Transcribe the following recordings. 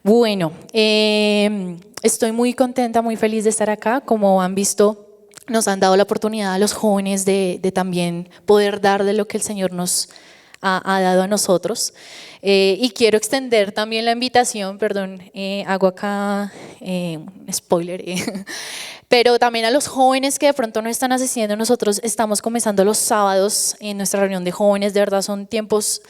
Bueno, estoy muy contenta, muy feliz de estar acá. Como han visto, nos han dado la oportunidad a los jóvenes de también poder dar de lo que el Señor nos ha dado a nosotros. Y quiero extender también la invitación, perdón, hago acá un spoiler, pero también a los jóvenes que de pronto no están asistiendo. Nosotros estamos comenzando los sábados en nuestra reunión de jóvenes. De verdad son tiempos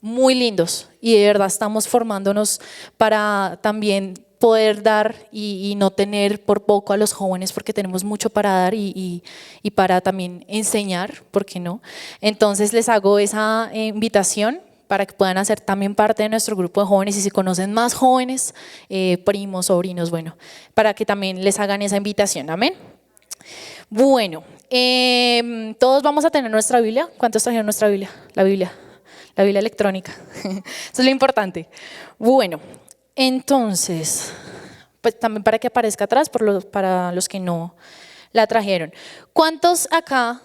muy lindos y de verdad estamos formándonos para también poder dar y no tener por poco a los jóvenes, porque tenemos mucho para dar y para también enseñar, ¿por qué no? Entonces les hago esa invitación para que puedan hacer también parte de nuestro grupo de jóvenes, y si conocen más jóvenes, primos, sobrinos, bueno, para que también les hagan esa invitación. Amén. Bueno, todos vamos a tener nuestra Biblia. ¿Cuántos trajeron nuestra Biblia? La Biblia electrónica. Eso es lo importante. Bueno, entonces, pues también para que aparezca atrás para los que no la trajeron. ¿Cuántos acá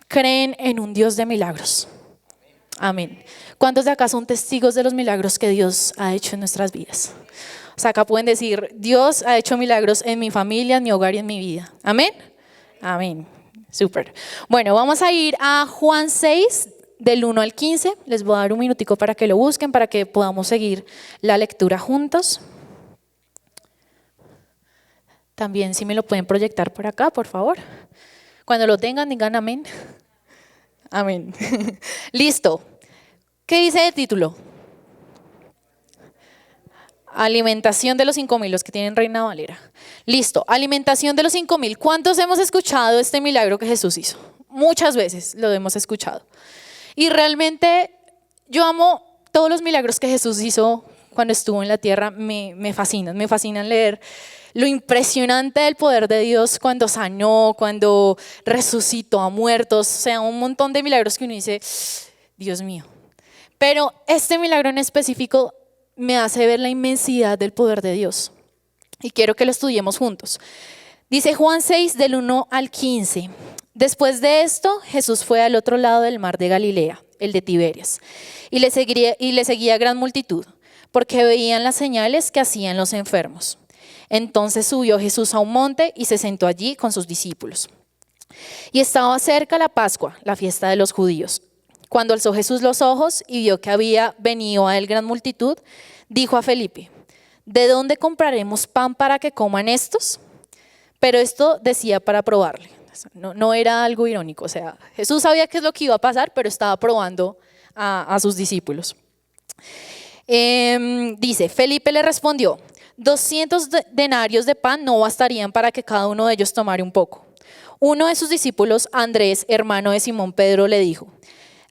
creen en un Dios de milagros? Amén. ¿Cuántos de acá son testigos de los milagros que Dios ha hecho en nuestras vidas? O sea, acá pueden decir, Dios ha hecho milagros en mi familia, en mi hogar y en mi vida. Amén. Amén. Súper. Bueno, vamos a ir a Juan 6. Del 1 al 15, les voy a dar un minutico para que lo busquen, para que podamos seguir la lectura juntos. También si me lo pueden proyectar por acá, por favor. Cuando lo tengan, digan amén. Amén. Listo. ¿Qué dice el título? Alimentación de los 5,000, los que tienen Reina Valera. Listo, alimentación de los 5,000. ¿Cuántos hemos escuchado este milagro que Jesús hizo? Muchas veces lo hemos escuchado. Y realmente yo amo todos los milagros que Jesús hizo cuando estuvo en la tierra. Me fascinan leer lo impresionante del poder de Dios cuando sanó, cuando resucitó a muertos. O sea, un montón de milagros que uno dice, Dios mío. Pero este milagro en específico me hace ver la inmensidad del poder de Dios. Y quiero que lo estudiemos juntos. Dice Juan 6, del 1 al 15. Después de esto, Jesús fue al otro lado del mar de Galilea, el de Tiberias, y le seguía gran multitud, porque veían las señales que hacían los enfermos. Entonces subió Jesús a un monte y se sentó allí con sus discípulos. Y estaba cerca la Pascua, la fiesta de los judíos. Cuando alzó Jesús los ojos y vio que había venido a él gran multitud, dijo a Felipe, ¿de dónde compraremos pan para que coman estos? Pero esto decía para probarle. No era algo irónico, o sea, Jesús sabía qué es lo que iba a pasar, pero estaba probando a sus discípulos. Dice, Felipe le respondió, 200 denarios de pan no bastarían para que cada uno de ellos tomara un poco. Uno de sus discípulos, Andrés, hermano de Simón Pedro, le dijo,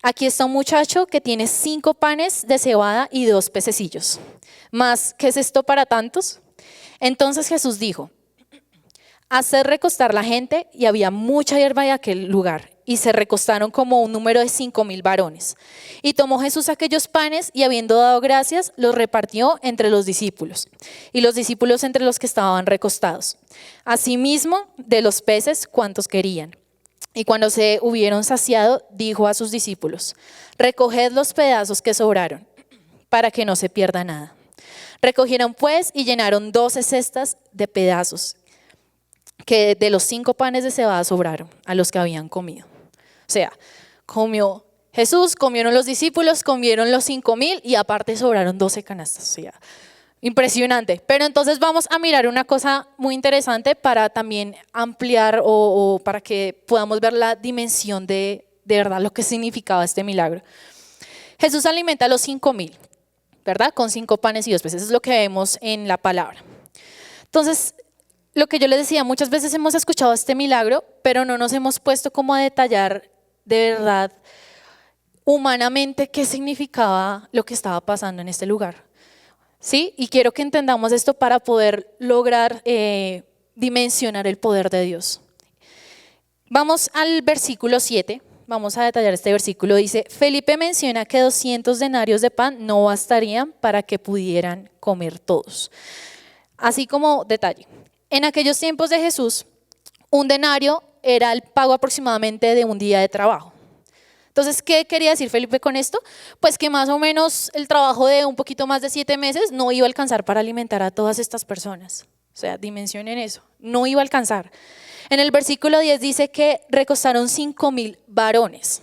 aquí está un muchacho que tiene 5 panes de cebada y 2 pececillos. ¿Mas qué es esto para tantos? Entonces Jesús dijo, hacer recostar la gente, y había mucha hierba en aquel lugar, y se recostaron como un número de 5,000 varones. Y tomó Jesús aquellos panes, y habiendo dado gracias, los repartió entre los discípulos, y los discípulos entre los que estaban recostados. Asimismo, de los peces, cuantos querían. Y cuando se hubieron saciado, dijo a sus discípulos, recoged los pedazos que sobraron, para que no se pierda nada. Recogieron pues y llenaron 12 cestas de pedazos, que de los 5 panes de cebada sobraron a los que habían comido. O sea, comió Jesús, comieron los discípulos, comieron los 5,000 y aparte sobraron 12 canastas. O sea, impresionante. Pero entonces vamos a mirar una cosa muy interesante para también ampliar o para que podamos ver la dimensión de verdad lo que significaba este milagro. Jesús alimenta a los 5,000, ¿verdad? Con 5 panes y 2 peces. Eso es lo que vemos en la palabra. Entonces, lo que yo les decía, muchas veces hemos escuchado este milagro, pero no nos hemos puesto como a detallar de verdad, humanamente, qué significaba lo que estaba pasando en este lugar. ¿Sí? Y quiero que entendamos esto para poder lograr dimensionar el poder de Dios. Vamos al versículo 7, vamos a detallar este versículo. Dice, Felipe menciona que 200 denarios de pan no bastarían para que pudieran comer todos. Así como detalle. En aquellos tiempos de Jesús, un denario era el pago aproximadamente de un día de trabajo. Entonces, ¿qué quería decir Felipe con esto? Pues que más o menos el trabajo de un poquito más de 7 meses no iba a alcanzar para alimentar a todas estas personas. O sea, dimensionen eso, no iba a alcanzar. En el versículo 10 dice que recostaron 5.000 varones.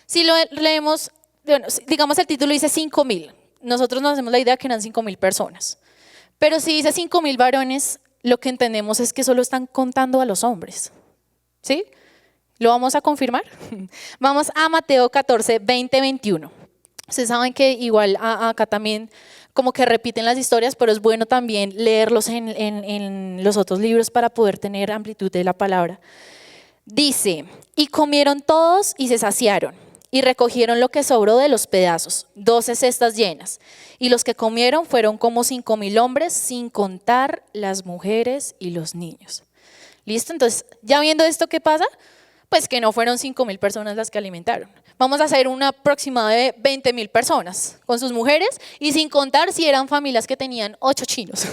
Si lo leemos, bueno, digamos el título dice 5.000, nosotros nos hacemos la idea que eran 5.000 personas. Pero si dice 5.000 varones, lo que entendemos es que solo están contando a los hombres. ¿Sí? ¿Lo vamos a confirmar? Vamos a Mateo 14, 20, 21. Ustedes saben que igual acá también como que repiten las historias, pero es bueno también leerlos en los otros libros para poder tener amplitud de la palabra. Dice, y comieron todos y se saciaron, y recogieron lo que sobró de los pedazos, 12 cestas llenas. Y los que comieron fueron como 5.000 hombres, sin contar las mujeres y los niños. ¿Listo? Entonces, ya viendo esto, ¿qué pasa? Pues que no fueron 5.000 personas las que alimentaron. Vamos a hacer una aproximada de 20.000 personas con sus mujeres y sin contar si eran familias que tenían 8 chinos.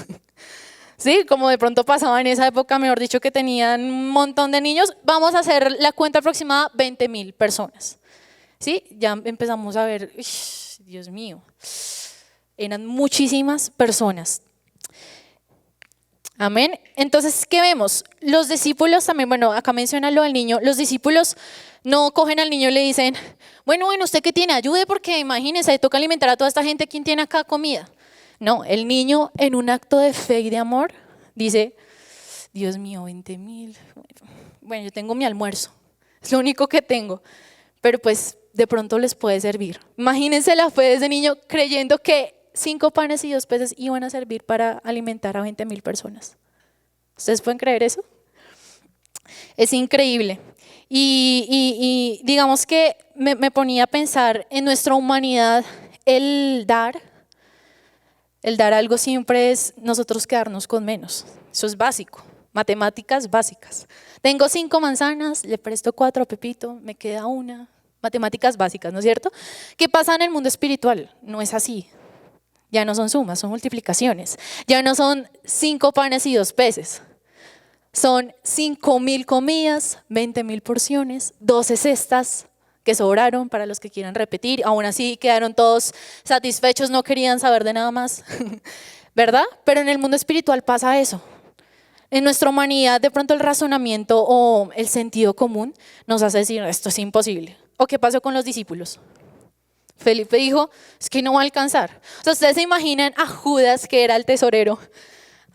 Sí, como de pronto pasaba en esa época, mejor dicho, que tenían un montón de niños. Vamos a hacer la cuenta aproximada, 20.000 personas. Sí, ya empezamos a ver, Dios mío, eran muchísimas personas. Amén. Entonces, ¿qué vemos? Los discípulos también, bueno, acá menciona lo del niño, los discípulos no cogen al niño y le dicen, bueno, ¿usted qué tiene? Ayude porque imagínese, toca alimentar a toda esta gente, ¿quién tiene acá comida? No, el niño en un acto de fe y de amor dice, Dios mío, 20.000, bueno, yo tengo mi almuerzo, es lo único que tengo, pero pues de pronto les puede servir. Imagínense la fe de ese niño creyendo que 5 panes y 2 peces iban a servir para alimentar a 20.000 personas. ¿Ustedes pueden creer eso? Es increíble. Y digamos que me ponía a pensar en nuestra humanidad, el dar algo siempre es nosotros quedarnos con menos. Eso es básico, matemáticas básicas. Tengo 5 manzanas, le presto 4 a Pepito, me queda una. Matemáticas básicas, ¿no es cierto? ¿Qué pasa en el mundo espiritual? No es así. Ya no son sumas, son multiplicaciones. Ya no son 5 panes y 2 peces. Son 5.000 comidas, 20.000 porciones, 12 cestas que sobraron para los que quieran repetir. Aún así quedaron todos satisfechos, no querían saber de nada más. ¿Verdad? Pero en el mundo espiritual pasa eso. En nuestra humanidad, de pronto el razonamiento o el sentido común nos hace decir, esto es imposible. ¿O qué pasó con los discípulos? Felipe dijo, es que no va a alcanzar. O sea, ustedes se imaginan a Judas, que era el tesorero,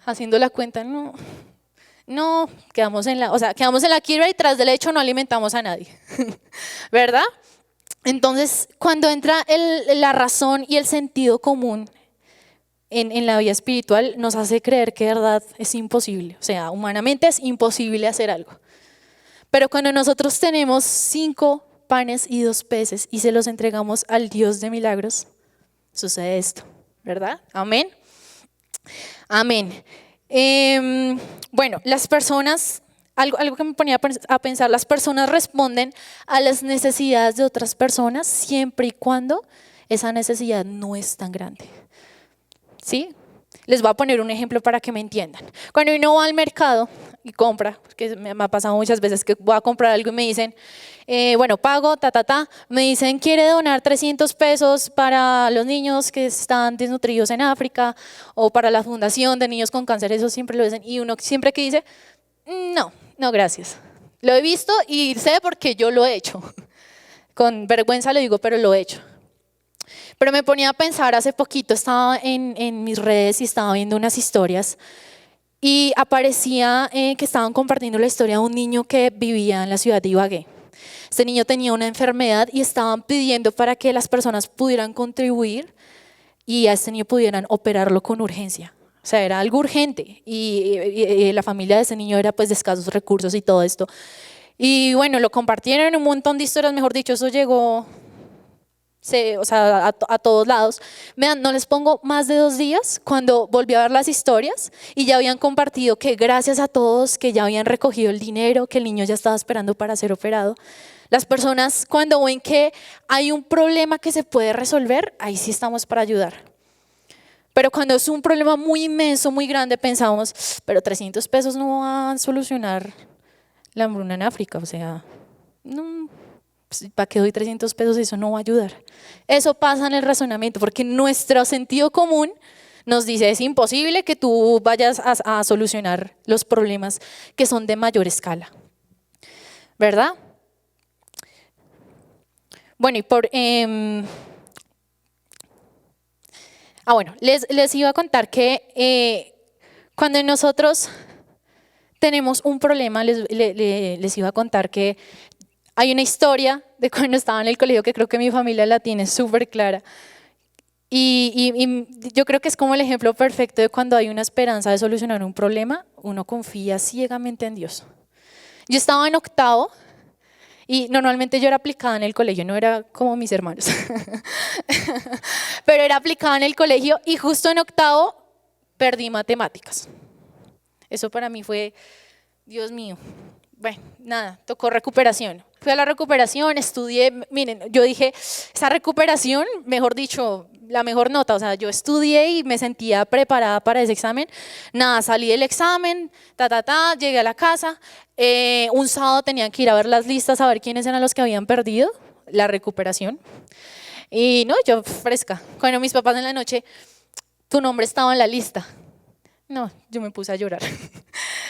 haciendo la cuenta, no, quedamos en la quiebra y tras del hecho no alimentamos a nadie. ¿Verdad? Entonces, cuando entra la razón y el sentido común en la vida espiritual, nos hace creer que de verdad es imposible. O sea, humanamente es imposible hacer algo. Pero cuando nosotros tenemos 5 panes y 2 peces y se los entregamos al Dios de milagros, sucede esto, ¿verdad? Amén. Amén. Bueno, las personas, algo que me ponía a pensar, las personas responden a las necesidades de otras personas siempre y cuando esa necesidad no es tan grande. ¿Sí? Les voy a poner un ejemplo para que me entiendan. Cuando uno va al mercado y compra, porque me ha pasado muchas veces que voy a comprar algo y me dicen, bueno, pago, me dicen, ¿quiere donar 300 pesos para los niños que están desnutridos en África o para la fundación de niños con cáncer? Eso siempre lo dicen. Y uno siempre que dice, no, gracias. Lo he visto y sé porque yo lo he hecho. Con vergüenza lo digo, pero lo he hecho. Pero me ponía a pensar, hace poquito estaba en mis redes y estaba viendo unas historias y aparecía que estaban compartiendo la historia de un niño que vivía en la ciudad de Ibagué. Este niño tenía una enfermedad y estaban pidiendo para que las personas pudieran contribuir y a este niño pudieran operarlo con urgencia. O sea, era algo urgente y la familia de ese niño era pues de escasos recursos y todo esto. Y bueno, lo compartieron en un montón de historias, mejor dicho, eso llegó a todos lados. Vean, no les pongo más de 2 días cuando volví a ver las historias y ya habían compartido que gracias a todos que ya habían recogido el dinero, que el niño ya estaba esperando para ser operado. Las personas cuando ven que hay un problema que se puede resolver, ahí sí estamos para ayudar. Pero cuando es un problema muy inmenso, muy grande, pensamos, pero 300 pesos no van a solucionar la hambruna en África, o sea, no. Pues, ¿para qué doy 300 pesos? Eso no va a ayudar. Eso pasa en el razonamiento, porque nuestro sentido común nos dice, es imposible que tú vayas a solucionar los problemas que son de mayor escala, ¿verdad? Bueno, bueno, les iba a contar que cuando nosotros tenemos un problema, les iba a contar que hay una historia de cuando estaba en el colegio que creo que mi familia la tiene súper clara. Y yo creo que es como el ejemplo perfecto de cuando hay una esperanza de solucionar un problema, uno confía ciegamente en Dios. Yo estaba en octavo y normalmente yo era aplicada en el colegio, no era como mis hermanos, pero era aplicada en el colegio y justo en octavo perdí matemáticas. Eso para mí fue, Dios mío, bueno, nada, tocó recuperación. Fui a la recuperación, estudié, miren, yo dije, esa recuperación, mejor dicho, la mejor nota, o sea, yo estudié y me sentía preparada para ese examen. Nada, salí del examen, llegué a la casa, un sábado tenían que ir a ver las listas, a ver quiénes eran los que habían perdido la recuperación. Y no, yo fresca, cuando mis papás en la noche, tu nombre estaba en la lista. No, yo me puse a llorar.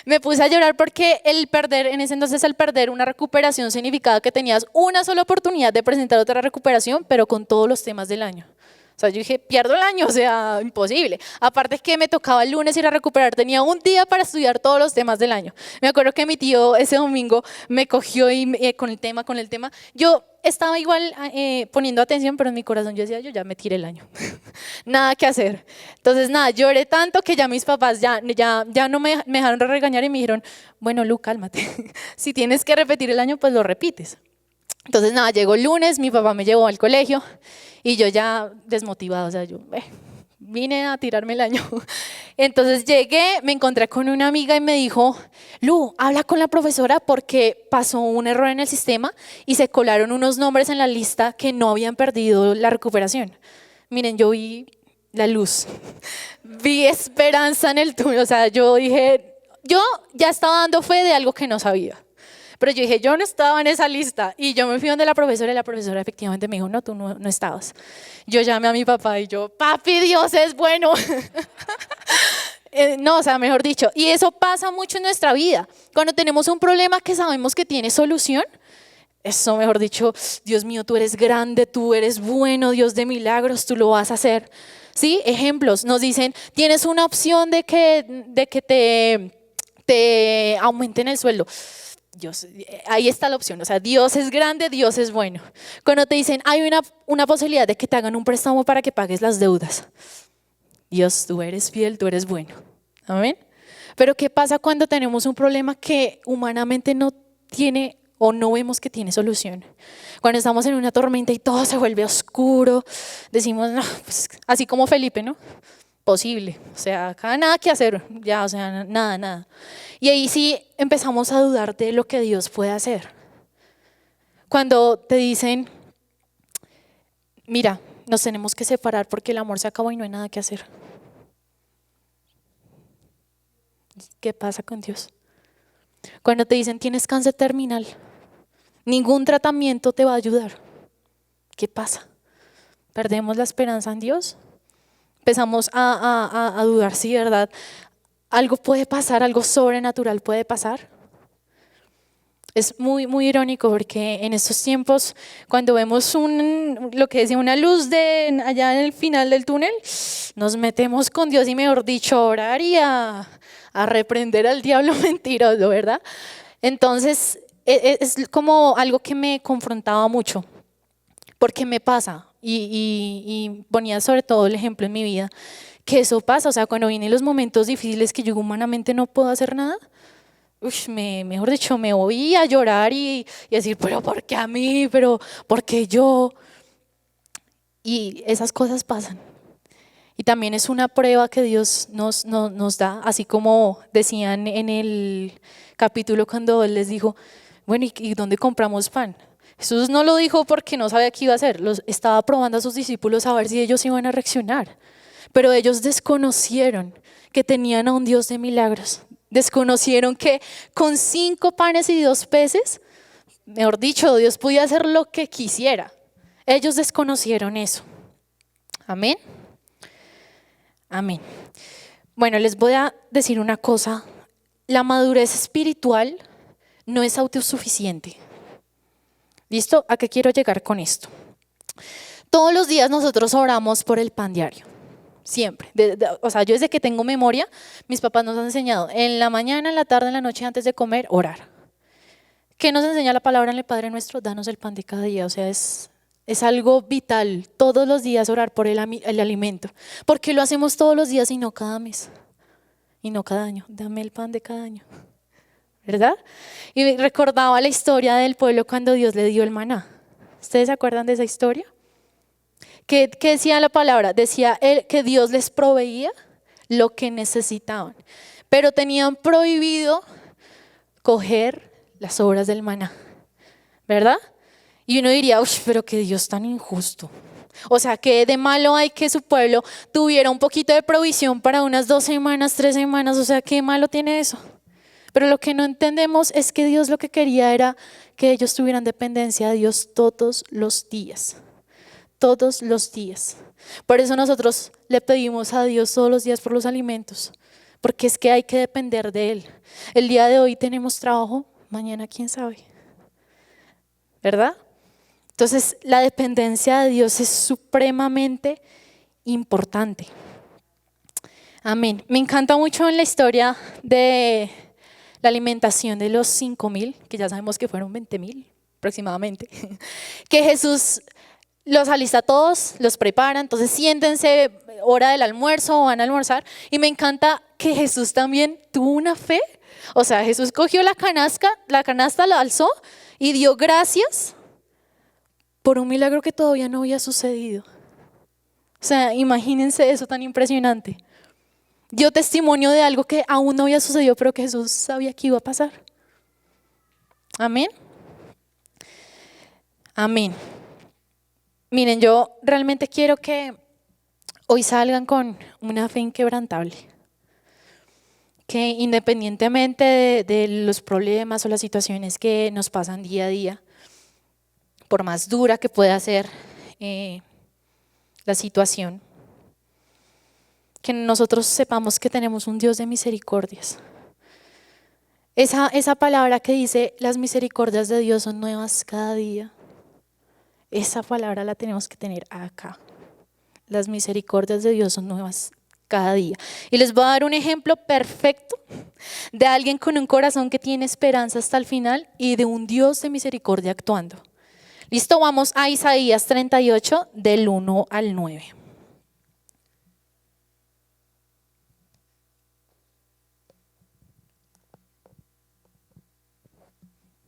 Me puse a llorar porque en ese entonces el perder una recuperación significaba que tenías una sola oportunidad de presentar otra recuperación, pero con todos los temas del año. O sea, yo dije, pierdo el año, o sea, imposible. Aparte es que me tocaba el lunes ir a recuperar, tenía un día para estudiar todos los temas del año. Me acuerdo que mi tío ese domingo me cogió y con el tema. Yo estaba igual poniendo atención, pero en mi corazón yo decía, yo ya me tiré el año. Nada que hacer. Entonces, nada, lloré tanto que ya mis papás ya no me dejaron regañar y me dijeron, bueno, Lu, cálmate. Si tienes que repetir el año, pues lo repites. Entonces, nada, llegó el lunes, mi papá me llevó al colegio y yo ya desmotivada, o sea, yo vine a tirarme el año. Entonces llegué, me encontré con una amiga y me dijo, Lu, habla con la profesora porque pasó un error en el sistema y se colaron unos nombres en la lista que no habían perdido la recuperación. Miren, yo vi la luz, vi esperanza en el túnel, o sea, yo dije, yo ya estaba dando fe de algo que no sabía. Pero yo dije, yo no estaba en esa lista. Y yo me fui donde la profesora y la profesora efectivamente me dijo, no, tú no estabas. Yo llamé a mi papá y yo, papi, Dios es bueno. No, o sea, mejor dicho. Y eso pasa mucho en nuestra vida. Cuando tenemos un problema que sabemos que tiene solución, eso, mejor dicho, Dios mío, tú eres grande, tú eres bueno, Dios de milagros, tú lo vas a hacer. ¿Sí? Ejemplos, nos dicen, tienes una opción de que te aumenten el sueldo. Dios, ahí está la opción, o sea, Dios es grande, Dios es bueno. Cuando te dicen, hay una posibilidad de que te hagan un préstamo para que pagues las deudas. Dios, tú eres fiel, tú eres bueno. Amén. Pero ¿qué pasa cuando tenemos un problema que humanamente no tiene o no vemos que tiene solución? Cuando estamos en una tormenta y todo se vuelve oscuro, decimos, no, pues, así como Felipe, ¿no? Posible, o sea, acá nada que hacer, ya, o sea, nada. Y ahí sí empezamos a dudar de lo que Dios puede hacer. Cuando te dicen, mira, nos tenemos que separar porque el amor se acabó y no hay nada que hacer. ¿Qué pasa con Dios? Cuando te dicen, tienes cáncer terminal, ningún tratamiento te va a ayudar. ¿Qué pasa? ¿Perdemos la esperanza en Dios? Empezamos a dudar si, ¿verdad? Algo puede pasar, algo sobrenatural puede pasar. Es muy, muy irónico porque en estos tiempos, cuando vemos lo que decía una luz allá en el final del túnel, nos metemos con Dios y, mejor dicho, a orar y a reprender al diablo mentiroso, ¿verdad? Entonces, es como algo que me confrontaba mucho, porque me pasa. Y ponía sobre todo el ejemplo en mi vida, que eso pasa, o sea, cuando vienen los momentos difíciles que yo humanamente no puedo hacer nada, mejor dicho, me voy a llorar y decir, pero ¿por qué a mí? ¿Pero por qué yo? Y esas cosas pasan. Y también es una prueba que Dios nos da, así como decían en el capítulo cuando Él les dijo, bueno, ¿y dónde compramos pan? Jesús no lo dijo porque no sabía qué iba a hacer, estaba probando a sus discípulos a ver si ellos iban a reaccionar. Pero ellos desconocieron que tenían a un Dios de milagros. Desconocieron que con 5 panes y 2 peces Mejor dicho, Dios podía hacer lo que quisiera. Ellos desconocieron eso. Amén. Amén. Bueno, les voy a decir una cosa. La madurez espiritual no es autosuficiente. ¿Listo? ¿A qué quiero llegar con esto? Todos los días nosotros oramos por el pan diario. Siempre. O sea, yo desde que tengo memoria, mis papás nos han enseñado en la mañana, en la tarde, en la noche, antes de comer, orar. ¿Qué nos enseña la palabra en el Padre Nuestro? Danos el pan de cada día. O sea, es algo vital. Todos los días orar por el alimento. ¿Por qué lo hacemos todos los días y no cada mes? Y no cada año. Dame el pan de cada año. ¿Verdad? Y recordaba la historia del pueblo cuando Dios le dio el maná. ¿Ustedes se acuerdan de esa historia? ¿Qué decía la palabra? Decía que Dios les proveía lo que necesitaban, pero tenían prohibido coger las sobras del maná, ¿verdad? Y uno diría, uy, pero qué Dios tan injusto. O sea, ¿qué de malo hay que su pueblo tuviera un poquito de provisión para unas 2 semanas, 3 semanas? O sea, ¿qué malo tiene eso? Pero lo que no entendemos es que Dios lo que quería era que ellos tuvieran dependencia de Dios todos los días. Todos los días. Por eso nosotros le pedimos a Dios todos los días por los alimentos, porque es que hay que depender de Él. El día de hoy tenemos trabajo, mañana quién sabe, ¿verdad? Entonces la dependencia de Dios es supremamente importante. Amén. Me encanta mucho en la historia de la alimentación de los 5,000, que ya sabemos que fueron 20,000 aproximadamente, que Jesús los alista a todos, los prepara, entonces siéntense, hora del almuerzo, van a almorzar. Y me encanta que Jesús también tuvo una fe. O sea, Jesús cogió la canasta la alzó y dio gracias por un milagro que todavía no había sucedido. O sea, imagínense eso tan impresionante. Dio testimonio de algo que aún no había sucedido, pero que Jesús sabía que iba a pasar. Amén. Amén. Miren, yo realmente quiero que hoy salgan con una fe inquebrantable. Que independientemente de los problemas o las situaciones que nos pasan día a día, por más dura que pueda ser la situación, que nosotros sepamos que tenemos un Dios de misericordias. Esa palabra que dice, las misericordias de Dios son nuevas cada día. Esa palabra la tenemos que tener acá. Las misericordias de Dios son nuevas cada día. Y les voy a dar un ejemplo perfecto de alguien con un corazón que tiene esperanza hasta el final y de un Dios de misericordia actuando. Listo, vamos a Isaías 38 del 1 al 9.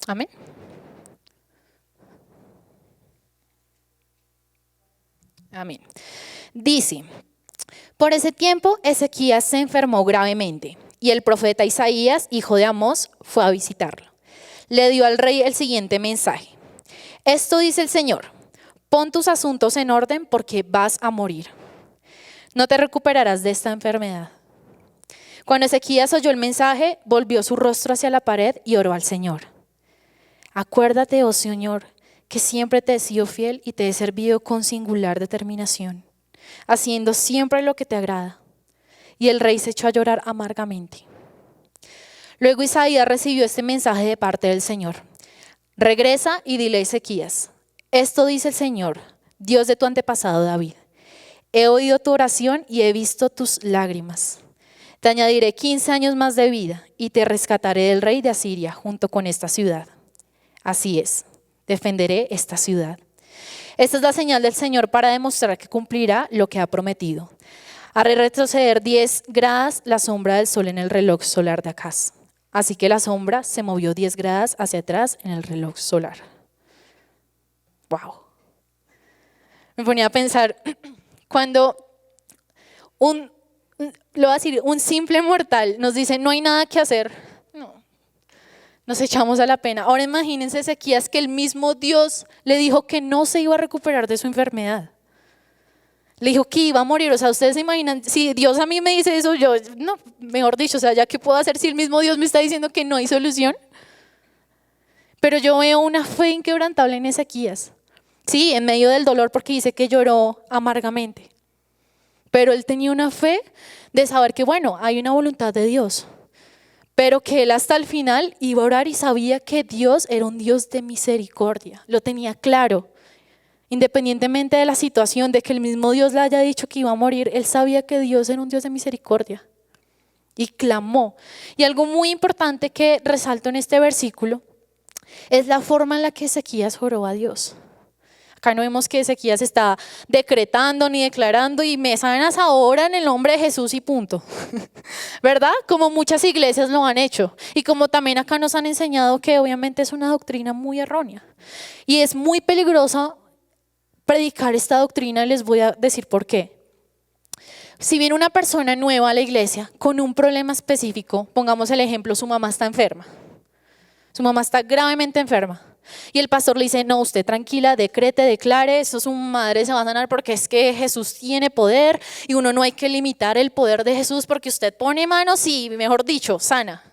Amén. Amén. Dice, por ese tiempo Ezequías se enfermó gravemente y el profeta Isaías, hijo de Amós, fue a visitarlo. Le dio al rey el siguiente mensaje. Esto dice el Señor, pon tus asuntos en orden porque vas a morir. No te recuperarás de esta enfermedad. Cuando Ezequías oyó el mensaje, volvió su rostro hacia la pared y oró al Señor. Acuérdate, oh Señor, que siempre te he sido fiel y te he servido con singular determinación, haciendo siempre lo que te agrada. Y el rey se echó a llorar amargamente. Luego Isaías recibió este mensaje de parte del Señor. Regresa y dile a Ezequías, esto dice el Señor, Dios de tu antepasado David. He oído tu oración y he visto tus lágrimas. Te añadiré 15 años más de vida y te rescataré del rey de Asiria junto con esta ciudad. Así es. Defenderé esta ciudad. Esta es la señal del Señor para demostrar que cumplirá lo que ha prometido. Haré retroceder 10 grados la sombra del sol en el reloj solar de Acaz. Así que la sombra se movió 10 grados hacia atrás en el reloj solar. Wow. Me ponía a pensar, cuando lo voy a decir, un simple mortal nos dice no hay nada que hacer, nos echamos a la pena. Ahora imagínense Ezequías que el mismo Dios le dijo que no se iba a recuperar de su enfermedad. Le dijo que iba a morir. O sea, ustedes se imaginan, si Dios a mí me dice eso, yo, no, mejor dicho, o sea, ¿ya qué puedo hacer si el mismo Dios me está diciendo que no hay solución? Pero yo veo una fe inquebrantable en Ezequías. Sí, en medio del dolor, porque dice que lloró amargamente. Pero él tenía una fe de saber que, bueno, hay una voluntad de Dios. Pero que él hasta el final iba a orar y sabía que Dios era un Dios de misericordia. Lo tenía claro. Independientemente de la situación, de que el mismo Dios le haya dicho que iba a morir, él sabía que Dios era un Dios de misericordia. Y clamó. Y algo muy importante que resalto en este versículo es la forma en la que Ezequías oró a Dios. Acá no vemos que Ezequías está decretando ni declarando y me sanas ahora en el nombre de Jesús y punto. ¿Verdad? Como muchas iglesias lo han hecho. Y como también acá nos han enseñado que obviamente es una doctrina muy errónea. Y es muy peligroso predicar esta doctrina y les voy a decir por qué. Si viene una persona nueva a la iglesia con un problema específico, pongamos el ejemplo, su mamá está enferma. Su mamá está gravemente enferma. Y el pastor le dice, no, usted tranquila, decrete, declare, eso su madre se va a sanar porque es que Jesús tiene poder y uno no hay que limitar el poder de Jesús porque usted pone manos y, mejor dicho, sana.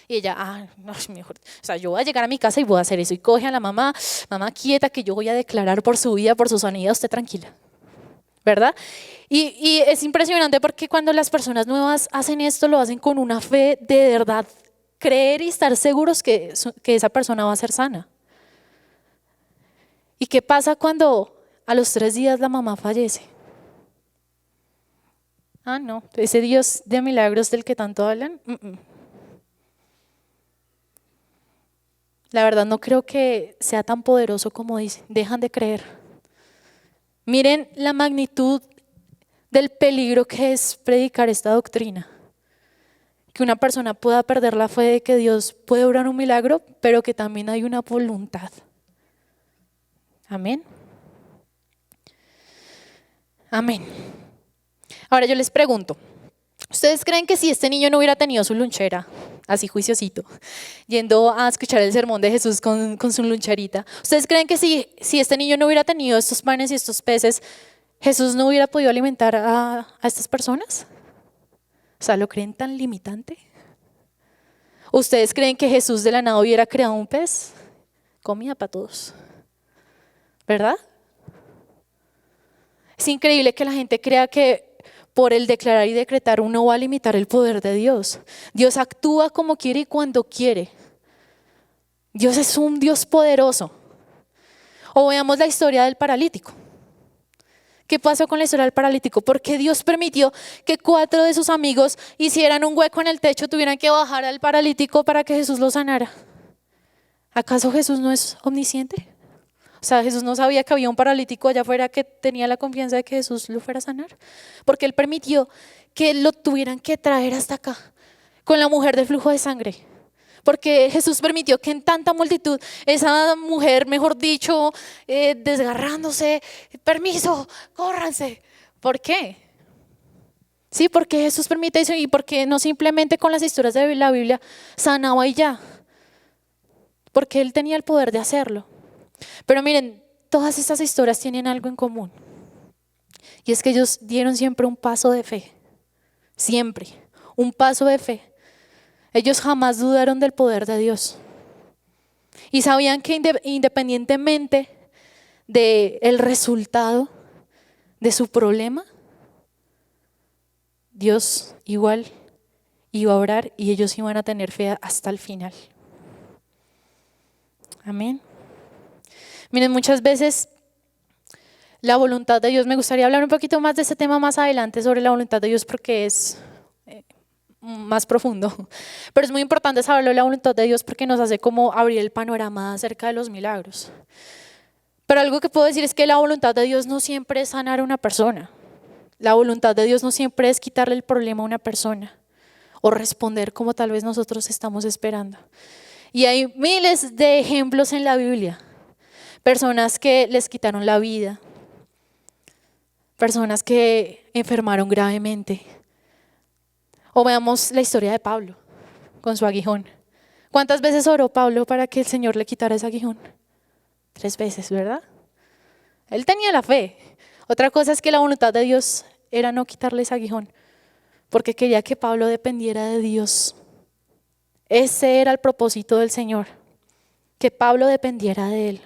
Y ella, no, mejor, o sea, yo voy a llegar a mi casa y voy a hacer eso. Y coge a la mamá, mamá quieta, que yo voy a declarar por su vida, por su sanidad, usted tranquila. ¿Verdad? Y es impresionante porque cuando las personas nuevas hacen esto, lo hacen con una fe de verdad, creer y estar seguros que esa persona va a ser sana. ¿Y qué pasa cuando a los 3 días la mamá fallece? No, ese Dios de milagros del que tanto hablan. La verdad no creo que sea tan poderoso como dicen, dejan de creer. Miren la magnitud del peligro que es predicar esta doctrina. Que una persona pueda perder la fe de que Dios puede obrar un milagro, pero que también hay una voluntad. Amén. Amén. Ahora yo les pregunto, ¿ustedes creen que si este niño no hubiera tenido su lonchera, así juiciosito, yendo a escuchar el sermón de Jesús con su loncherita, ¿ustedes creen que si este niño no hubiera tenido estos panes y estos peces, Jesús no hubiera podido alimentar a estas personas? O sea, ¿lo creen tan limitante? ¿Ustedes creen que Jesús de la nada hubiera creado un pez? Comida para todos. ¿Verdad? Es increíble que la gente crea que por el declarar y decretar uno va a limitar el poder de Dios. Dios actúa como quiere y cuando quiere. Dios es un Dios poderoso. O veamos la historia del paralítico. ¿Qué pasó con la historia del paralítico? ¿Por qué Dios permitió que 4 de sus amigos hicieran un hueco en el techo, tuvieran que bajar al paralítico para que Jesús lo sanara? ¿Acaso Jesús no es omnisciente? O sea, Jesús no sabía que había un paralítico allá afuera que tenía la confianza de que Jesús lo fuera a sanar. Porque Él permitió que lo tuvieran que traer hasta acá con la mujer del flujo de sangre. Porque Jesús permitió que en tanta multitud, esa mujer, mejor dicho, desgarrándose, permiso, córranse. ¿Por qué? Sí, porque Jesús permite eso y porque no simplemente con las historias de la Biblia sanaba y ya. Porque Él tenía el poder de hacerlo. Pero miren, todas estas historias tienen algo en común. Y es que ellos dieron siempre un paso de fe. Siempre, un paso de fe. Ellos jamás dudaron del poder de Dios. Y sabían que independientemente del resultado de su problema, Dios igual iba a obrar y ellos iban a tener fe hasta el final. Amén. Miren, muchas veces la voluntad de Dios, me gustaría hablar un poquito más de este tema más adelante sobre la voluntad de Dios porque es más profundo, pero es muy importante saberlo de la voluntad de Dios porque nos hace como abrir el panorama acerca de los milagros. Pero algo que puedo decir es que la voluntad de Dios no siempre es sanar a una persona. La voluntad de Dios no siempre es quitarle el problema a una persona o responder como tal vez nosotros estamos esperando. Y hay miles de ejemplos en la Biblia. Personas que les quitaron la vida, personas que enfermaron gravemente. O veamos la historia de Pablo con su aguijón. ¿Cuántas veces oró Pablo para que el Señor le quitara ese aguijón? 3 veces, ¿verdad? Él tenía la fe. Otra cosa es que la voluntad de Dios era no quitarle ese aguijón, porque quería que Pablo dependiera de Dios. Ese era el propósito del Señor, que Pablo dependiera de él.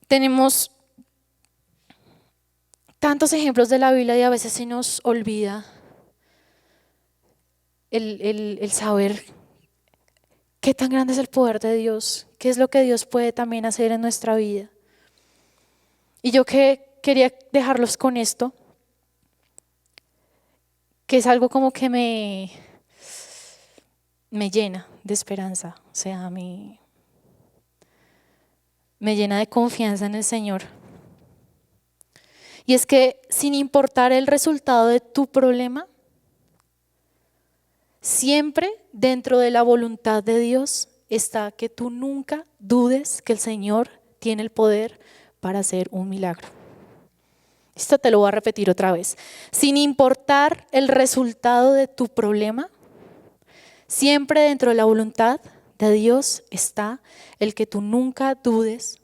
Tenemos tantos ejemplos de la Biblia y a veces se nos olvida el saber qué tan grande es el poder de Dios, qué es lo que Dios puede también hacer en nuestra vida. Y yo que quería dejarlos con esto, que es algo como que me llena de esperanza, o sea, me llena de confianza en el Señor. Y es que sin importar el resultado de tu problema, siempre dentro de la voluntad de Dios está que tú nunca dudes que el Señor tiene el poder para hacer un milagro. Esto te lo voy a repetir otra vez. Sin importar el resultado de tu problema, siempre dentro de la voluntad de Dios está el que tú nunca dudes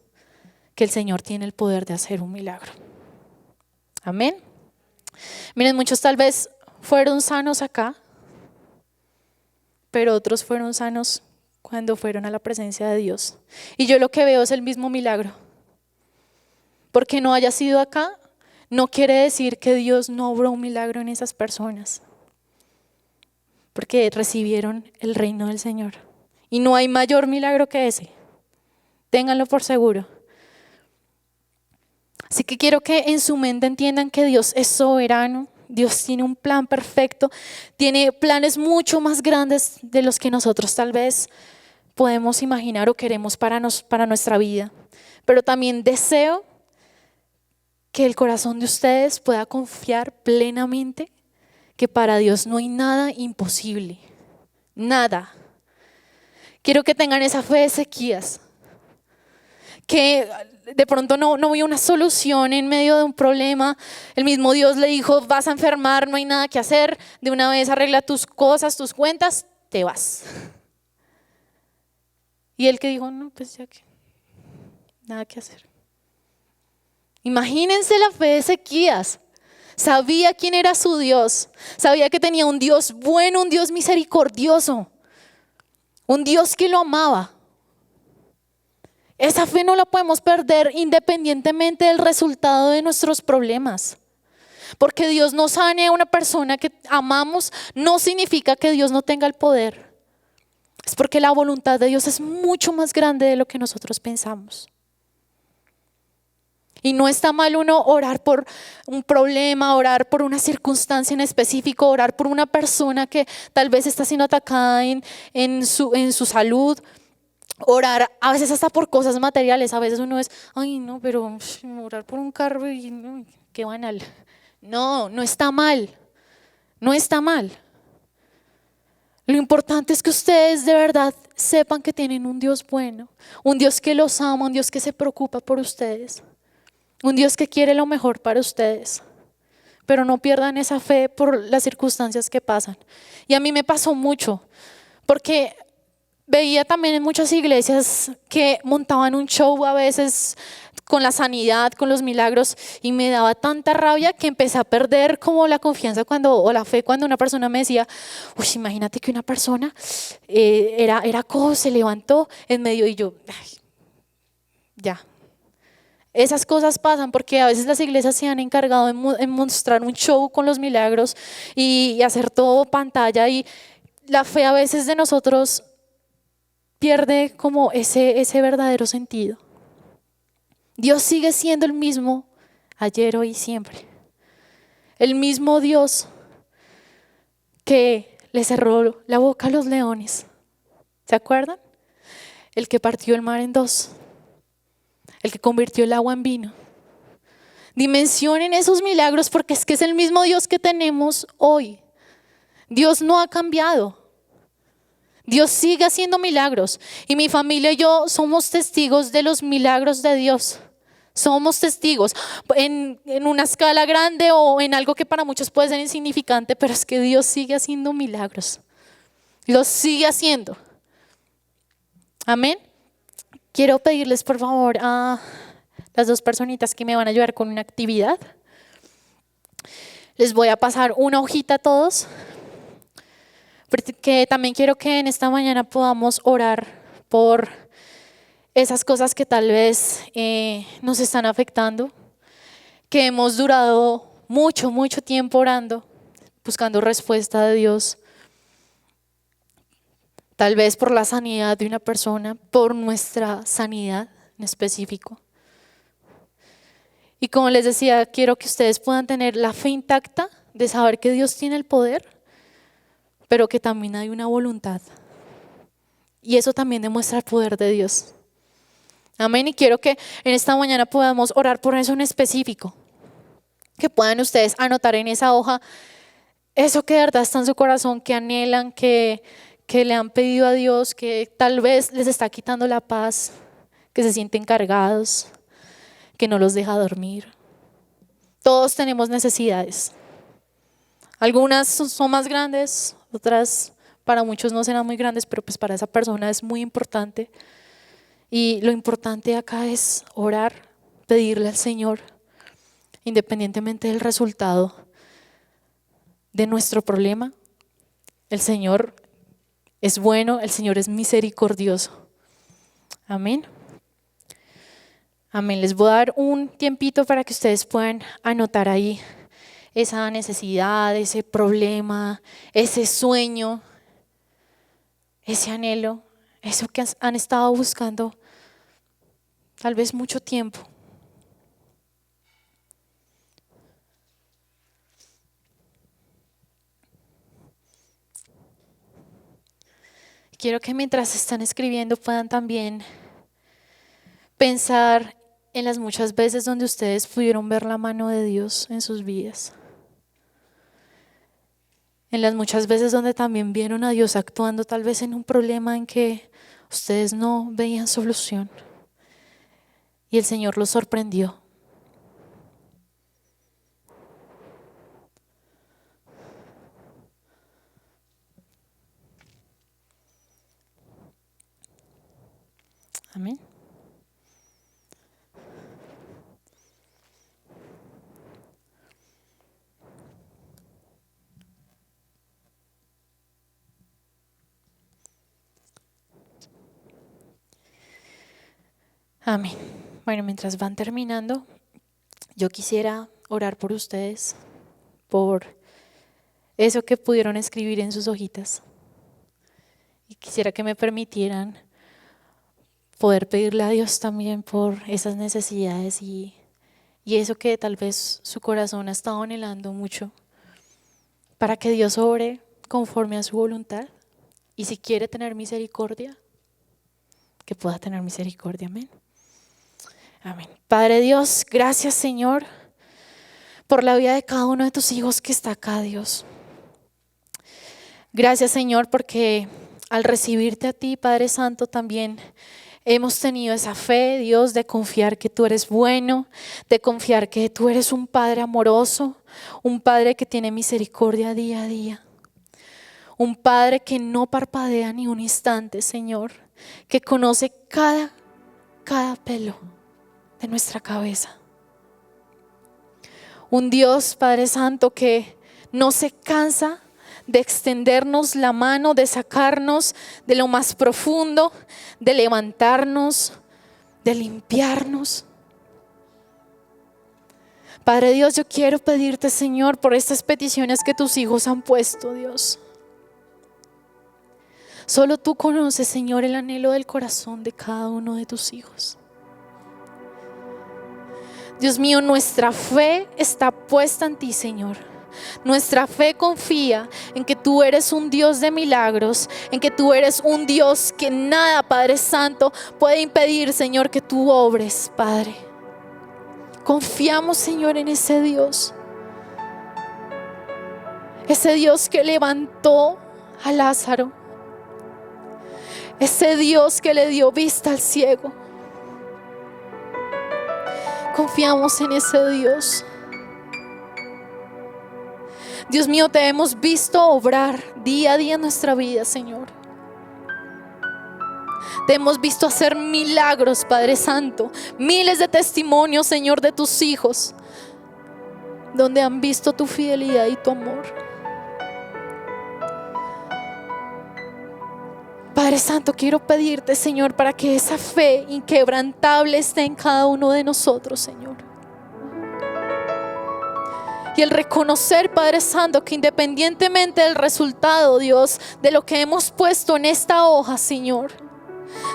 que el Señor tiene el poder de hacer un milagro. Amén. Miren, muchos tal vez fueron sanos acá, pero otros fueron sanos cuando fueron a la presencia de Dios. Y yo lo que veo es el mismo milagro. Porque no haya sido acá, no quiere decir que Dios no obró un milagro en esas personas. Porque recibieron el reino del Señor. Y no hay mayor milagro que ese. Ténganlo por seguro. Así que quiero que en su mente entiendan que Dios es soberano. Dios tiene un plan perfecto. Tiene planes mucho más grandes de los que nosotros tal vez podemos imaginar o queremos para nuestra vida. Pero también deseo que el corazón de ustedes pueda confiar plenamente que para Dios no hay nada imposible, nada. Quiero que tengan esa fe de Ezequías, que de pronto no vio una solución en medio de un problema. El mismo Dios le dijo, vas a enfermar, no hay nada que hacer, de una vez arregla tus cosas, tus cuentas, te vas. Y él que dijo, no, pues ya que nada que hacer. Imagínense la fe de Ezequías. Sabía quién era su Dios. Sabía que tenía un Dios bueno, un Dios misericordioso. Un Dios que lo amaba. Esa fe no la podemos perder independientemente del resultado de nuestros problemas. Porque Dios no sane a una persona que amamos no significa que Dios no tenga el poder. Es porque la voluntad de Dios es mucho más grande de lo que nosotros pensamos. Y no está mal uno orar por un problema, orar por una circunstancia en específico, orar por una persona que tal vez está siendo atacada en su salud, orar a veces hasta por cosas materiales. A veces uno es, ay no, pero orar por un carro y no, qué banal. No, no está mal, no está mal. Lo importante es que ustedes de verdad sepan que tienen un Dios bueno, un Dios que los ama, un Dios que se preocupa por ustedes. Un Dios que quiere lo mejor para ustedes, pero no pierdan esa fe por las circunstancias que pasan. Y a mí me pasó mucho, porque veía también en muchas iglesias que montaban un show a veces con la sanidad, con los milagros, y me daba tanta rabia que empecé a perder como la confianza o la fe cuando una persona me decía, uy, imagínate que una persona era cojo, se levantó en medio y yo, ay, ya. Esas cosas pasan porque a veces las iglesias se han encargado en mostrar un show con los milagros y hacer todo pantalla, y la fe a veces de nosotros pierde como ese verdadero sentido. Dios sigue siendo el mismo ayer, hoy y siempre. El mismo Dios que le cerró la boca a los leones. ¿Se acuerdan? El que partió el mar en dos. El que convirtió el agua en vino. Dimensionen esos milagros porque es que es el mismo Dios que tenemos hoy. Dios no ha cambiado. Dios sigue haciendo milagros. Y mi familia y yo somos testigos de los milagros de Dios. Somos testigos en una escala grande o en algo que para muchos puede ser insignificante, pero es que Dios sigue haciendo milagros. Los sigue haciendo. Amén. Quiero pedirles por favor a las dos personitas que me van a ayudar con una actividad. Les voy a pasar una hojita a todos Porque también quiero que en esta mañana podamos orar por esas cosas que tal vez nos están afectando, que hemos durado mucho, mucho tiempo orando, buscando respuesta de Dios. Tal vez por la sanidad de una persona, por nuestra sanidad en específico. Y como les decía, quiero que ustedes puedan tener la fe intacta de saber que Dios tiene el poder, pero que también hay una voluntad. Y eso también demuestra el poder de Dios. Amén. Y quiero que en esta mañana podamos orar por eso en específico. Que puedan ustedes anotar en esa hoja eso que de verdad está en su corazón, que anhelan, que le han pedido a Dios, que tal vez les está quitando la paz, que se sienten cargados, que no los deja dormir. Todos tenemos necesidades. Algunas son más grandes, otras para muchos no serán muy grandes, pero pues para esa persona es muy importante. Y lo importante acá es orar, pedirle al Señor, independientemente del resultado de nuestro problema. El Señor es bueno, el Señor es misericordioso. Amén. Amén. Les voy a dar un tiempito para que ustedes puedan anotar ahí esa necesidad, ese problema, ese sueño, ese anhelo, eso que han estado buscando tal vez mucho tiempo. Quiero que mientras están escribiendo puedan también pensar en las muchas veces donde ustedes pudieron ver la mano de Dios en sus vidas. En las muchas veces donde también vieron a Dios actuando tal vez en un problema en que ustedes no veían solución. Y el Señor los sorprendió. Amén. Amén. Bueno, mientras van terminando, yo quisiera orar por ustedes, por eso que pudieron escribir en sus hojitas. Y quisiera que me permitieran poder pedirle a Dios también por esas necesidades y eso que tal vez su corazón ha estado anhelando mucho, para que Dios obre conforme a su voluntad. Y si quiere tener misericordia, que pueda tener misericordia. Amén. Amén. Padre Dios, gracias Señor por la vida de cada uno de tus hijos que está acá, Dios. Gracias Señor porque al recibirte a ti, Padre Santo, también hemos tenido esa fe, Dios, de confiar que tú eres bueno, de confiar que tú eres un Padre amoroso, un Padre que tiene misericordia día a día. Un Padre que no parpadea ni un instante, Señor, que conoce cada pelo de nuestra cabeza. Un Dios, Padre Santo, que no se cansa de extendernos la mano, de sacarnos de lo más profundo, de levantarnos, de limpiarnos. Padre Dios, yo quiero pedirte, Señor, por estas peticiones que tus hijos han puesto, Dios. Solo tú conoces, Señor, el anhelo del corazón de cada uno de tus hijos. Dios mío, nuestra fe está puesta en ti, Señor. Nuestra fe confía en que tú eres un Dios de milagros, en que tú eres un Dios que nada, Padre Santo, puede impedir, Señor, que tú obres, Padre. Confiamos, Señor, en ese Dios. Ese Dios que levantó a Lázaro. Ese Dios que le dio vista al ciego. Confiamos en ese Dios. Dios mío, te hemos visto obrar día a día en nuestra vida, Señor. Te hemos visto hacer milagros, Padre Santo. Miles de testimonios, Señor, de tus hijos, donde han visto tu fidelidad y tu amor. Padre Santo, quiero pedirte, Señor, para que esa fe inquebrantable esté en cada uno de nosotros, Señor. Y el reconocer, Padre Santo, que independientemente del resultado, Dios, de lo que hemos puesto en esta hoja, Señor,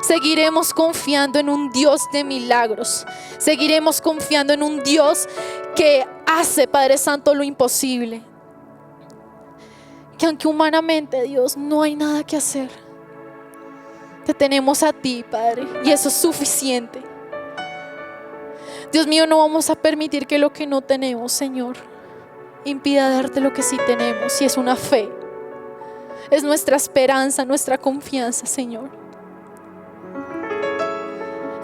seguiremos confiando en un Dios de milagros. Seguiremos confiando en un Dios que hace, Padre Santo, lo imposible. Que aunque humanamente, Dios, no hay nada que hacer, te tenemos a ti, Padre, y eso es suficiente. Dios mío, no vamos a permitir que lo que no tenemos, Señor, impida darte lo que sí tenemos, y es una fe. Es nuestra esperanza, nuestra confianza, Señor.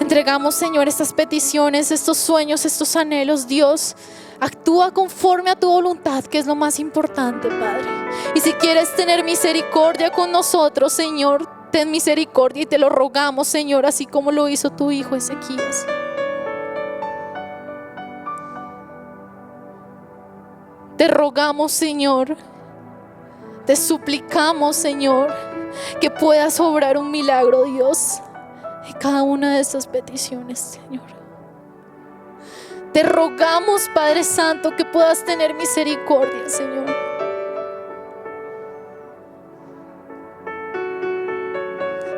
Entregamos, Señor, estas peticiones, estos sueños, estos anhelos. Dios, actúa conforme a tu voluntad, que es lo más importante, Padre. Y si quieres tener misericordia con nosotros, Señor, ten misericordia, y te lo rogamos, Señor, así como lo hizo tu hijo Ezequías. Te rogamos, Señor, te suplicamos, Señor, que puedas obrar un milagro, Dios, en cada una de estas peticiones, Señor. Te rogamos, Padre Santo, que puedas tener misericordia, Señor.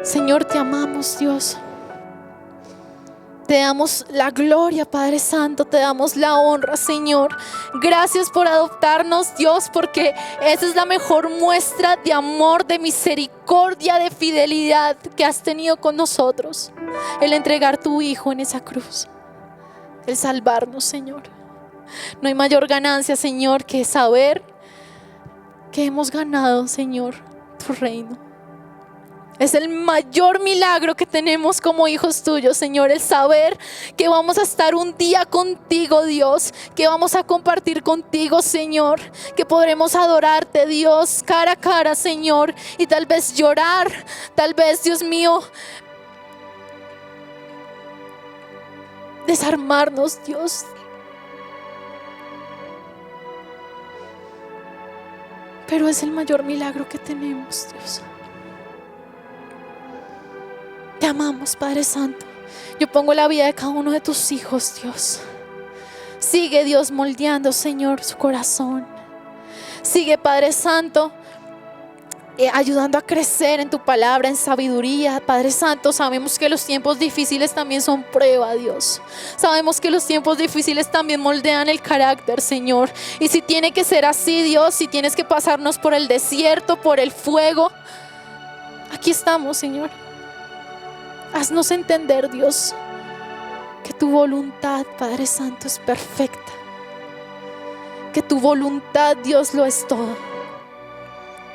Señor, te amamos, Dios. Te damos la gloria, Padre Santo, te damos la honra, Señor. Gracias por adoptarnos, Dios, porque esa es la mejor muestra de amor, de misericordia, de fidelidad que has tenido con nosotros. El entregar tu Hijo en esa cruz, el salvarnos, Señor. No hay mayor ganancia, Señor, que saber que hemos ganado, Señor, tu reino. Es el mayor milagro que tenemos como hijos tuyos, Señor, el saber que vamos a estar un día contigo, Dios, que vamos a compartir contigo, Señor, que podremos adorarte, Dios, cara a cara, Señor, y tal vez llorar, tal vez, Dios mío, desarmarnos, Dios. Pero es el mayor milagro que tenemos, Dios. Te amamos, Padre Santo. Yo pongo la vida de cada uno de tus hijos, Dios. Sigue, Dios, moldeando, Señor, su corazón. Sigue, Padre Santo, ayudando a crecer en tu palabra, en sabiduría. Padre Santo, sabemos que los tiempos difíciles también son prueba, Dios. Sabemos que los tiempos difíciles también moldean el carácter, Señor. Y si tiene que ser así, Dios, si tienes que pasarnos por el desierto, por el fuego, aquí estamos, Señor. Haznos entender, Dios, que tu voluntad, Padre Santo, es perfecta. Que tu voluntad, Dios, lo es todo.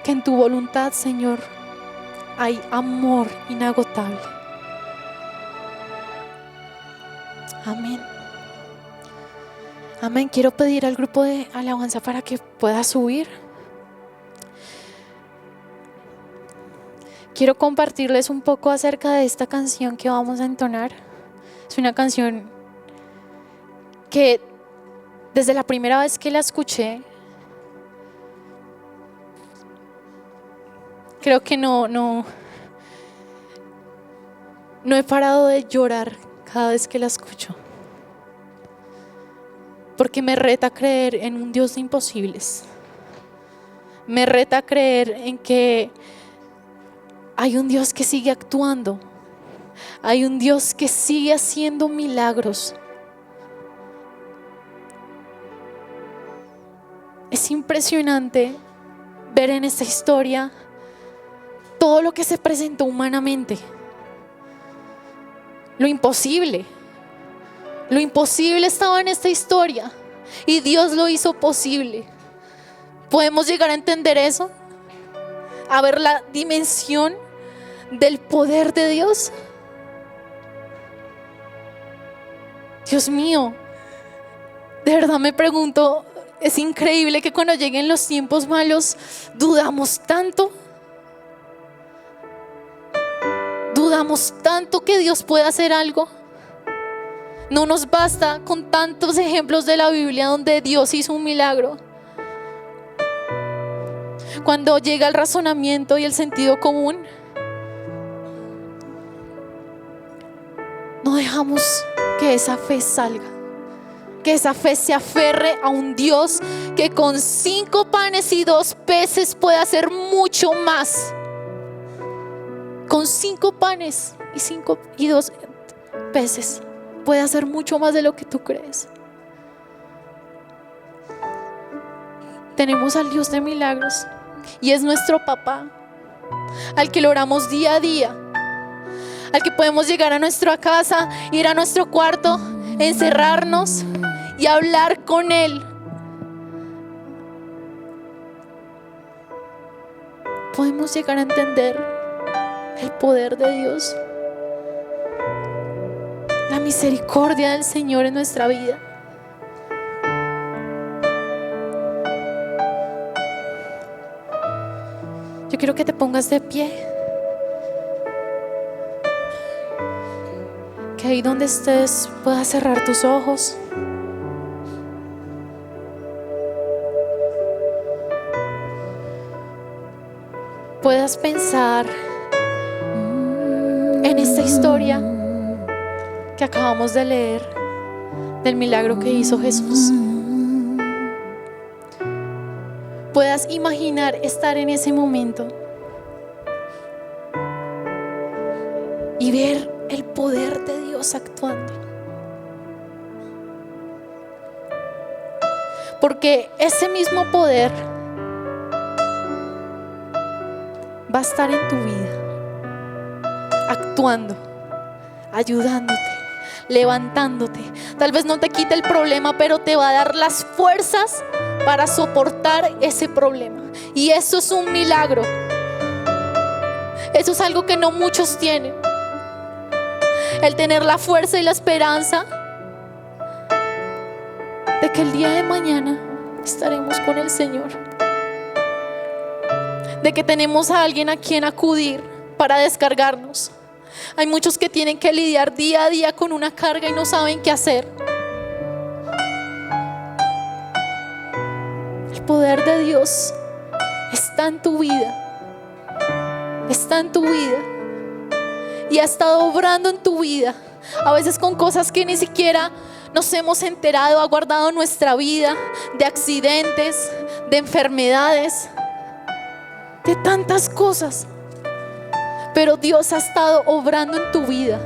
Que en tu voluntad, Señor, hay amor inagotable. Amén. Amén. Quiero pedir al grupo de alabanza para que pueda subir. Quiero compartirles un poco acerca de esta canción que vamos a entonar. Es una canción que desde la primera vez que la escuché, creo que no he parado de llorar cada vez que la escucho. Porque me reta a creer en un Dios de imposibles. Me reta a creer en que hay un Dios que sigue actuando. Hay un Dios que sigue haciendo milagros. Es impresionante ver en esta historia todo lo que se presentó humanamente. Lo imposible estaba en esta historia y Dios lo hizo posible. ¿Podemos llegar a entender eso? A ver la dimensión del poder de Dios. Dios mío, de verdad me pregunto, es increíble que cuando lleguen los tiempos malos dudamos tanto que Dios puede hacer algo. No nos basta con tantos ejemplos de la Biblia donde Dios hizo un milagro. Cuando llega el razonamiento y el sentido común, no dejamos que esa fe salga, que esa fe se aferre a un Dios que con 5 panes y 2 peces puede hacer mucho más. Con 5 panes y 2 peces puede hacer mucho más de lo que tú crees. Tenemos al Dios de milagros y es nuestro papá, al que le oramos día a día, al que podemos llegar a nuestra casa, ir a nuestro cuarto, encerrarnos y hablar con Él. Podemos llegar a entender el poder de Dios, la misericordia del Señor en nuestra vida. Yo quiero que te pongas de pie. Que ahí donde estés puedas cerrar tus ojos. Puedas pensar en esta historia que acabamos de leer del milagro que hizo Jesús. Puedas imaginar estar en ese momento y ver el poder de Dios actuando. Porque ese mismo poder va a estar en tu vida, actuando, ayudándote, levantándote. Tal vez no te quite el problema, pero te va a dar las fuerzas para soportar ese problema. Y eso es un milagro. Eso es algo que no muchos tienen. El tener la fuerza y la esperanza de que el día de mañana estaremos con el Señor. De que tenemos a alguien a quien acudir para descargarnos. Hay muchos que tienen que lidiar día a día con una carga y no saben qué hacer. El poder de Dios está en tu vida. Está en tu vida. Y ha estado obrando en tu vida. A veces con cosas que ni siquiera nos hemos enterado. Ha guardado nuestra vida de accidentes, de enfermedades, de tantas cosas. Pero Dios ha estado obrando en tu vida.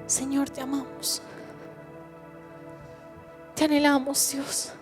Señor, te amamos. Te anhelamos, Dios.